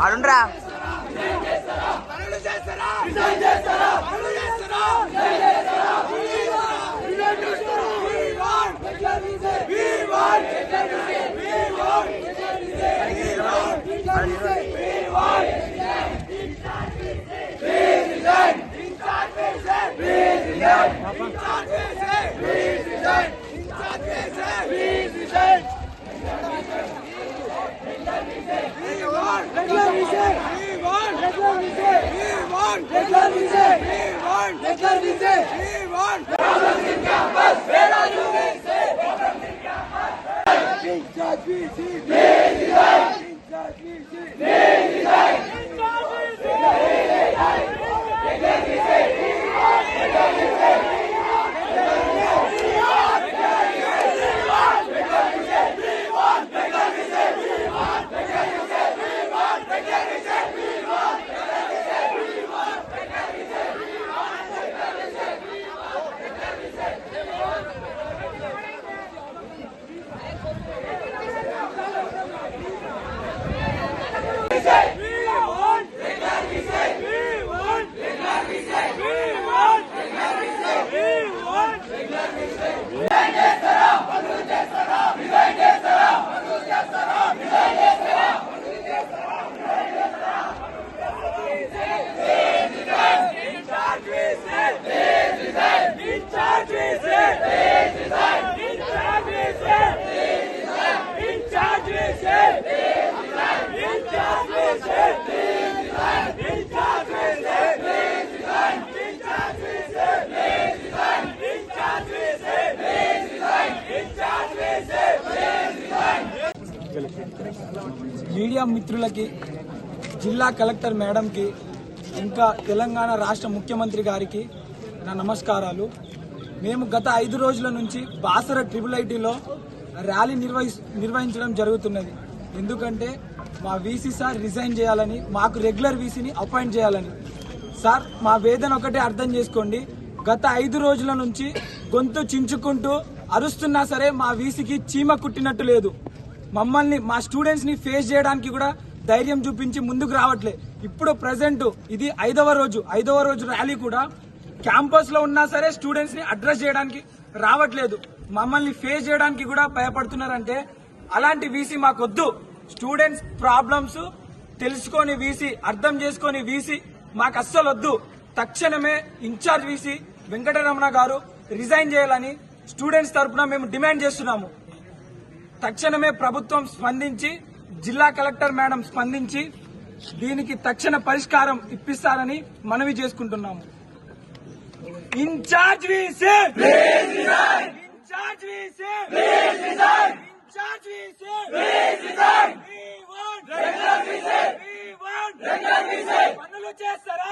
అరుణ్రా media మిత్రులకి, జిల్లా collector మేడంకి, ఇంకా తెలంగాణ రాష్ట్ర ముఖ్యమంత్రి గారికి నా నమస్కారాలు. మేము గత 5 రోజుల నుంచి బాసర ట్రిపుల్ ఐటీలో ర్యాలీ నిర్వహించడం జరుగుతున్నది. ఎందుకంటే మా వీసీ సార్ రిజైన్ చేయాలని, మాకు రెగ్యులర్ వీసీని అపాయింట్ చేయాలని. సార్, మా వేదన ఒకటే అర్థం చేసుకోండి. గత 5 రోజుల నుంచి గొంతు చించుకుంటూ అరుస్తున్నా సరే మా వీసీకి చీమ కుట్టినట్టు లేదు. మమ్మల్ని, మా స్టూడెంట్స్ ని ఫేస్ చేయడానికి కూడా ధైర్యం చూపించి ముందుకు రావట్లే. ఇప్పుడు ప్రెసెంట్ ఇది 5వ రోజు ర్యాలీ కూడా క్యాంపస్ లో ఉన్నా సరే స్టూడెంట్స్ ని అడ్రస్ చేయడానికి రావట్లేదు. మమ్మల్ని ఫేస్ చేయడానికి కూడా భయపడుతున్నారంటే అలాంటి వీసీ మాకొద్దు. స్టూడెంట్స్ ప్రాబ్లమ్స్ తెలుసుకొని వీసీ, అర్థం చేసుకొని వీసీ మాకు అస్సలు వద్దు. తక్షణమే ఇన్ఛార్జ్ వీసీ వెంకటరమణ గారు రిజైన్ చేయాలని స్టూడెంట్స్ తరఫున మేము డిమాండ్ చేస్తున్నాము. తక్షణమే ప్రభుత్వం స్పందించి, జిల్లా కలెక్టర్ మేడం స్పందించి దీనికి తక్షణ పరిష్కారం ఇప్పిస్తారని మనవి చేసుకుంటున్నాము. ఇన్ఛార్జ్ వీసీ పనులు చేస్తారా?